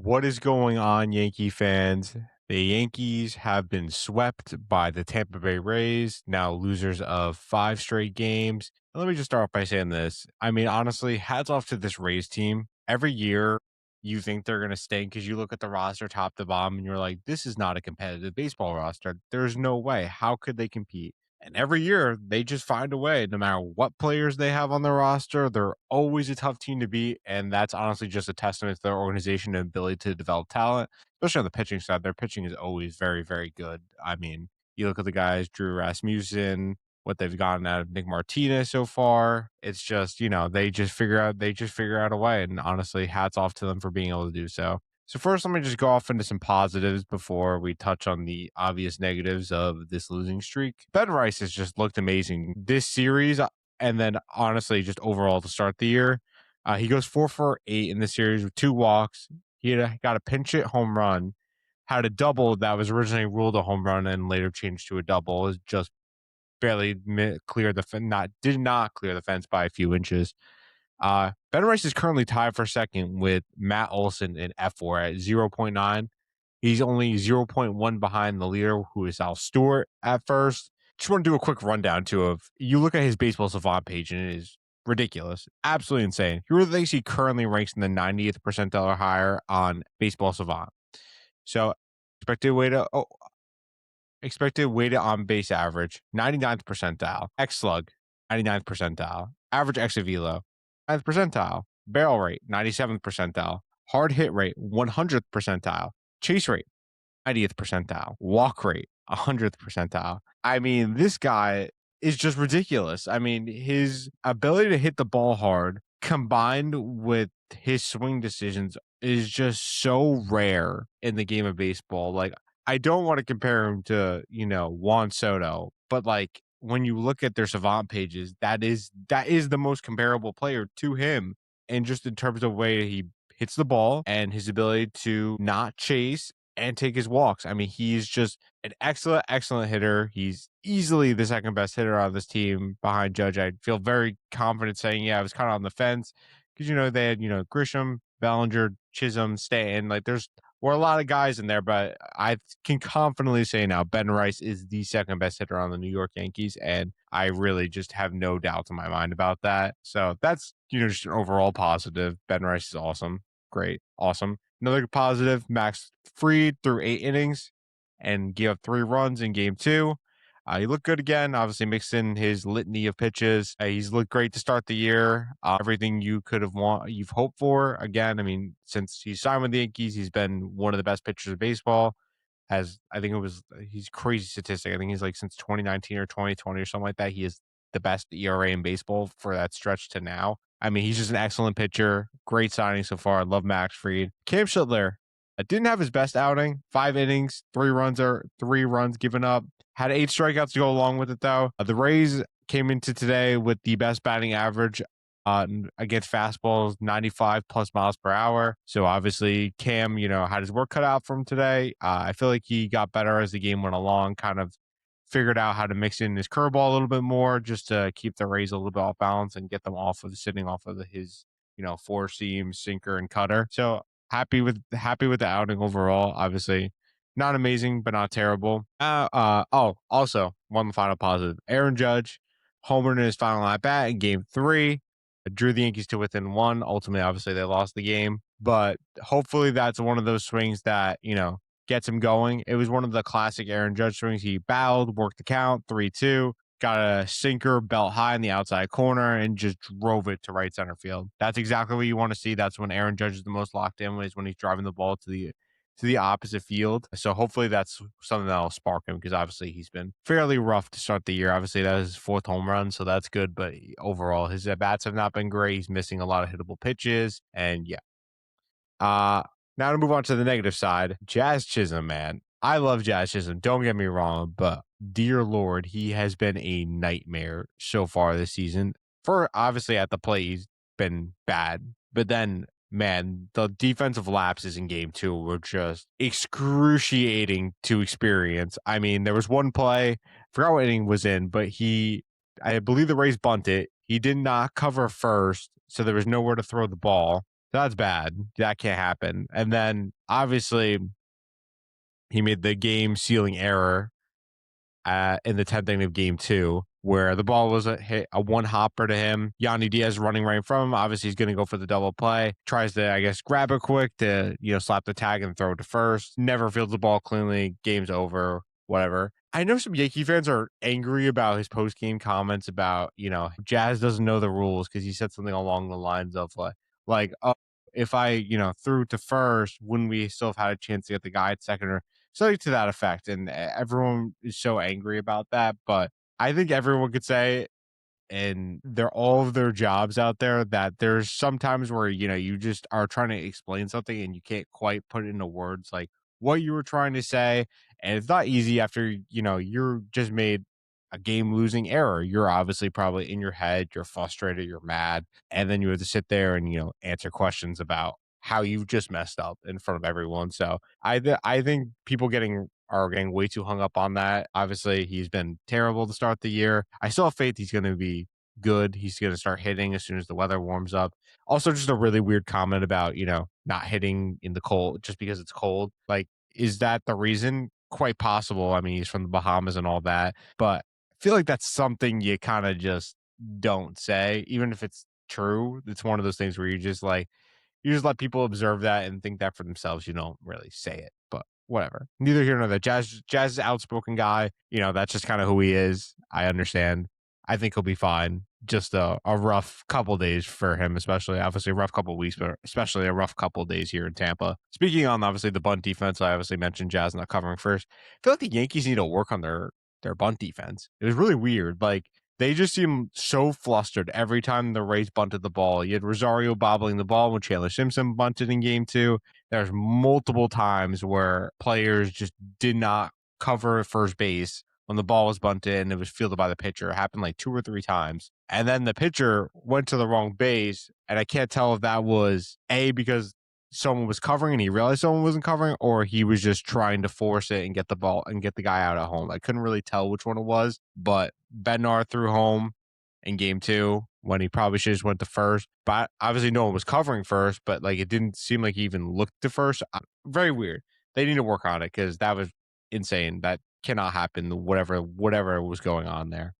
What is going on, Yankee fans? The Yankees have been swept by the Tampa Bay Rays, now losers of 5 straight games. And let me just start off by saying this. I mean, honestly, hats off to this Rays team. Every year, you think they're going to stink because you look at the roster top to bottom and you're like, this is not a competitive baseball roster. There's no way. How could they compete? And every year, they just find a way. No matter what players they have on their roster, they're always a tough team to beat. And that's honestly just a testament to their organization and ability to develop talent, especially on the pitching side. Their pitching is always very, very good. I mean, you look at the guys, Drew Rasmussen, what they've gotten out of Nick Martinez so far. It's just, they just figure out a way. And honestly, hats off to them for being able to do so. So first, let me just go off into some positives before we touch on the obvious negatives of this losing streak. Ben Rice has just looked amazing this series, and then honestly, just overall to start the year. He goes 4 for 8 in the series with 2 walks. Got a pinch hit home run, had a double that was originally ruled a home run and later changed to a double. It was just barely cleared the not did not clear the fence by a few inches. Ben Rice is currently tied for second with Matt Olson in F4 at 0.9. He's only 0.1 behind the leader, who is Al Stewart at first. Just want to do a quick rundown too of you look at his baseball savant page and it is ridiculous, absolutely insane. He really thinks he currently ranks in the 90th percentile or higher on baseball savant. So expected weighted expected weighted on base average 99th percentile, X slug 99th percentile, average exit velo 9th percentile, barrel rate 97th percentile, hard hit rate 100th percentile, chase rate 90th percentile, walk rate 100th percentile. I mean, this guy is just ridiculous. I mean, his ability to hit the ball hard combined with his swing decisions is just so rare in the game of baseball. Like, I don't want to compare him to, Juan Soto, but like when you look at their savant pages, that is the most comparable player to him. And just in terms of way he hits the ball and his ability to not chase and take his walks. I mean, he's just an excellent, excellent hitter. He's easily the second best hitter on this team behind Judge. I feel very confident saying, yeah, I was kind of on the fence because, they had, Grisham, Bellinger, Chisholm, Stanton. Like, were a lot of guys in there, but I can confidently say now Ben Rice is the second best hitter on the New York Yankees. And I really just have no doubts in my mind about that. So that's, just an overall positive. Ben Rice is awesome. Great. Awesome. Another positive, Max Fried threw 8 innings and gave up 3 runs in game 2. He looked good again, obviously mixed in his litany of pitches. He's looked great to start the year. Everything you've hoped for. Again, I mean, since he's signed with the Yankees, he's been one of the best pitchers of baseball. He's crazy statistic. I think he's like since 2019 or 2020 or something like that. He is the best ERA in baseball for that stretch to now. I mean, he's just an excellent pitcher. Great signing so far. I love Max Fried. Cam Schittler didn't have his best outing. 5 innings, 3 runs given up. Had 8 strikeouts to go along with it, though. The Rays came into today with the best batting average against fastballs, 95 plus miles per hour. So obviously Cam, had his work cut out for him today. I feel like he got better as the game went along, kind of figured out how to mix in his curveball a little bit more just to keep the Rays a little bit off balance and get them sitting off of his, 4-seam, sinker, and cutter. So happy with the outing overall. Obviously, not amazing, but not terrible. Also one final positive: Aaron Judge homered in his final at bat in Game 3, drew the Yankees to within 1. Ultimately, obviously, they lost the game, but hopefully, that's one of those swings that gets him going. It was one of the classic Aaron Judge swings. He bowed, worked the count, 3-2. Got a sinker belt high in the outside corner and just drove it to right center field. That's exactly what you want to see. That's when Aaron Judge is the most locked in, when he's driving the ball to the opposite field. So hopefully that's something that'll spark him, because obviously he's been fairly rough to start the year. Obviously that was his 4th home run, so that's good. But overall, his at bats have not been great. He's missing a lot of hittable pitches, and yeah. Now to move on to the negative side, Jazz Chisholm, man. I love Jazz Chisholm. Don't get me wrong, but dear Lord, he has been a nightmare so far this season. For obviously at the plate, he's been bad, but then, man, the defensive lapses in game 2 were just excruciating to experience. I mean, there was one play, I forgot what inning was in, but I believe the Rays bunted. He did not cover first, so there was nowhere to throw the ball. That's bad. That can't happen. And then obviously he made the game sealing error in the 10th inning of game two, where the ball was a one hopper to him. Yanni Diaz running right in front of him. Obviously, he's going to go for the double play. Tries to, I guess, grab it quick to, slap the tag and throw it to first. Never fields the ball cleanly. Game's over. Whatever. I know some Yankee fans are angry about his post game comments about, Jazz doesn't know the rules because he said something along the lines of oh, if I, threw to first, wouldn't we still have had a chance to get the guy at second or something to that effect? And everyone is so angry about that. But I think everyone could say, and they're all of their jobs out there, that there's sometimes where you just are trying to explain something and you can't quite put it into words like what you were trying to say, and it's not easy after you're just made a game losing error. You're obviously probably in your head, you're frustrated, you're mad, and then you have to sit there and answer questions about how you've just messed up in front of everyone. So I think people are getting way too hung up on that. Obviously, he's been terrible to start the year. I still have faith he's going to be good. He's going to start hitting as soon as the weather warms up. Also, just a really weird comment about, not hitting in the cold just because it's cold. Like, is that the reason? Quite possible. I mean, he's from the Bahamas and all that, but I feel like that's something you kind of just don't say, even if it's true. It's one of those things where you just let people observe that and think that for themselves. You don't really say it, but whatever. Neither here nor there. Jazz is an outspoken guy. That's just kind of who he is. I understand. I think he'll be fine. Just a rough couple days for him, especially obviously a rough couple weeks, but especially a rough couple days here in Tampa. Speaking on obviously the bunt defense, I obviously mentioned Jazz not covering first. I feel like the Yankees need to work on their bunt defense. It was really weird. Like they just seem so flustered every time the Rays bunted the ball. You had Rosario bobbling the ball when Chandler Simpson bunted in game two. There's multiple times where players just did not cover first base when the ball was bunted and it was fielded by the pitcher. It happened like two or three times. And then the pitcher went to the wrong base. And I can't tell if that was because someone was covering and he realized someone wasn't covering, or he was just trying to force it and get the ball and get the guy out at home. I couldn't really tell which one it was, but Bednar threw home in game two when he probably should have just went to first. But obviously no one was covering first, but like it didn't seem like he even looked to first. Very weird. They need to work on it because that was insane. That cannot happen. Whatever was going on there.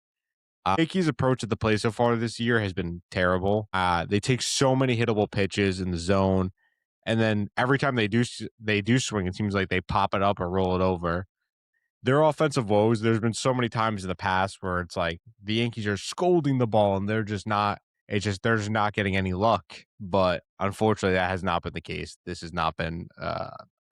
Yankees' approach at the plate so far this year has been terrible. They take so many hittable pitches in the zone, and then every time they do swing, it seems like they pop it up or roll it over. Their offensive woes, there's been so many times in the past where it's like the Yankees are scolding the ball and they're just not. It's just they're just not getting any luck. But unfortunately, that has not been the case. This has not been a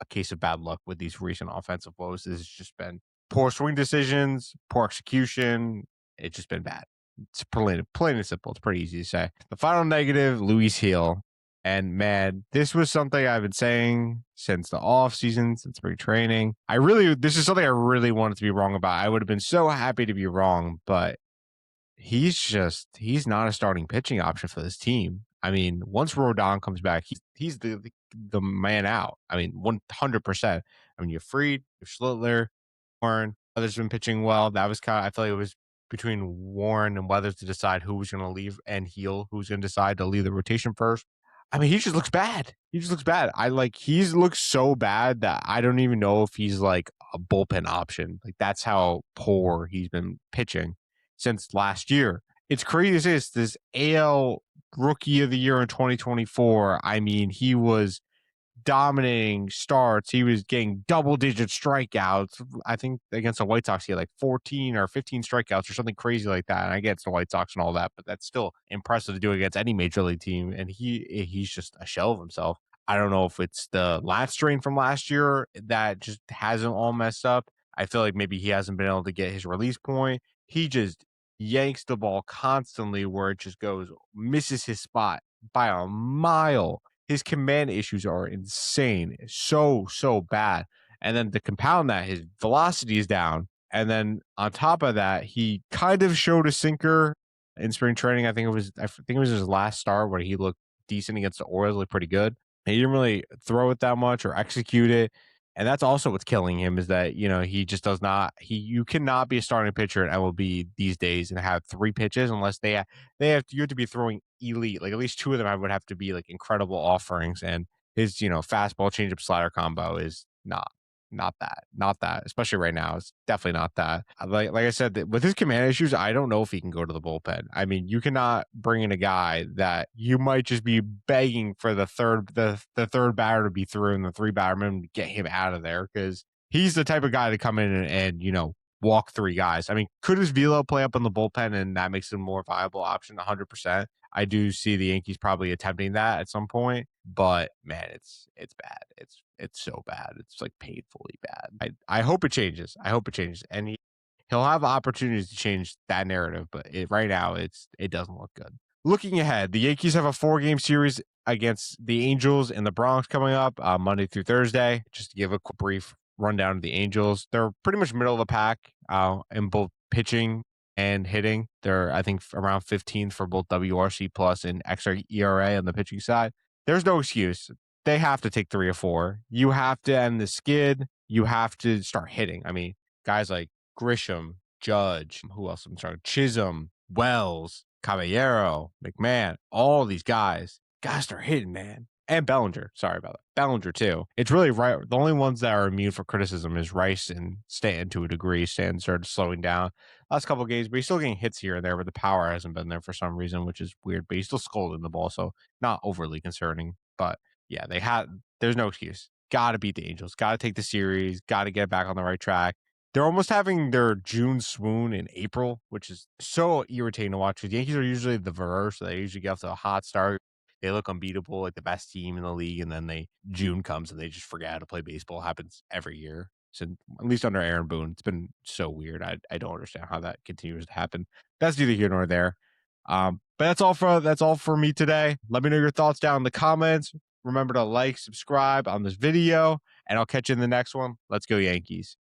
case of bad luck with these recent offensive woes. This has just been poor swing decisions, poor execution. It's just been bad. It's plain and simple. It's pretty easy to say. The final negative, Luis Hill. And man, this was something I've been saying since the off season, since spring training. This is something I really wanted to be wrong about. I would have been so happy to be wrong, but he's not a starting pitching option for this team. I mean, once Rodon comes back, he's the man out. I mean, 100%. I mean, you're Fried, you're Schlittler, Warren. Others been pitching well. That was I feel like it was between Warren and Weathers to decide who was going to leave, and Heel who's going to decide to leave the rotation first. I mean, he just looks bad. He just looks bad. He's looks so bad that I don't even know if he's like a bullpen option. Like that's how poor he's been pitching since last year. It's crazy to say this AL Rookie of the Year in 2024. I mean, he was dominating starts. He was getting double-digit strikeouts. I think against the White Sox, he had like 14 or 15 strikeouts or something crazy like that. And I get it's the White Sox and all that, but that's still impressive to do against any major league team. And he's just a shell of himself. I don't know if it's the lat strain from last year that just has him all messed up. I feel like maybe he hasn't been able to get his release point. He just yanks the ball constantly where it just misses his spot by a mile. His command issues are insane. So bad. And then to compound that, his velocity is down. And then on top of that, he kind of showed a sinker in spring training. I think it was his last start where he looked decent against the Orioles, looked pretty good. He didn't really throw it that much or execute it. And that's also what's killing him is that, he just does not you cannot be a starting pitcher in MLB these days and have 3 pitches unless you have to be throwing elite. Like, at least 2 of them I would have to be, like, incredible offerings, and his, fastball changeup slider combo is not that, especially right now. It's definitely not that. Like I said, with his command issues, I don't know if he can go to the bullpen. I mean, you cannot bring in a guy that you might just be begging for the third batter to be through and the 3 batter minimum to get him out of there because he's the type of guy to come in and walk 3 guys. I mean, could his velo play up in the bullpen and that makes him a more viable option? 100%. I do see the Yankees probably attempting that at some point, but man, it's bad. It's so bad. It's like painfully bad. I hope it changes. I hope it changes, and he'll have opportunities to change that narrative, but right now it doesn't look good. Looking ahead, the Yankees have a 4-game series against the Angels in the Bronx coming up Monday through Thursday. Just to give a quick brief rundown of the Angels, they're pretty much middle of the pack in both pitching and hitting. They're, I think, around 15th for both WRC plus and xR ERA on the pitching side. There's no excuse. They have to take 3 or 4. You have to end the skid. You have to start hitting. I mean, guys like Grisham, Judge, who else? I'm sorry, Chisholm, Wells, Caballero, McMahon, all these guys start hitting, man. And Bellinger. Sorry about that. Bellinger, too. It's really right. The only ones that are immune for criticism is Rice and Stanton to a degree. Stanton started slowing down last couple of games, but he's still getting hits here and there, but the power hasn't been there for some reason, which is weird. But he's still scolding the ball, so not overly concerning. But yeah, there's no excuse. Got to beat the Angels. Got to take the series. Got to get back on the right track. They're almost having their June swoon in April, which is so irritating to watch because the Yankees are usually the reverse. They usually get off to a hot start. They look unbeatable, like the best team in the league, and then June comes and they just forget how to play baseball. It happens every year. So at least under Aaron Boone, it's been so weird. I don't understand how that continues to happen. That's neither here nor there. But that's all for me today. Let me know your thoughts down in the comments. Remember to like, subscribe on this video, and I'll catch you in the next one. Let's go Yankees.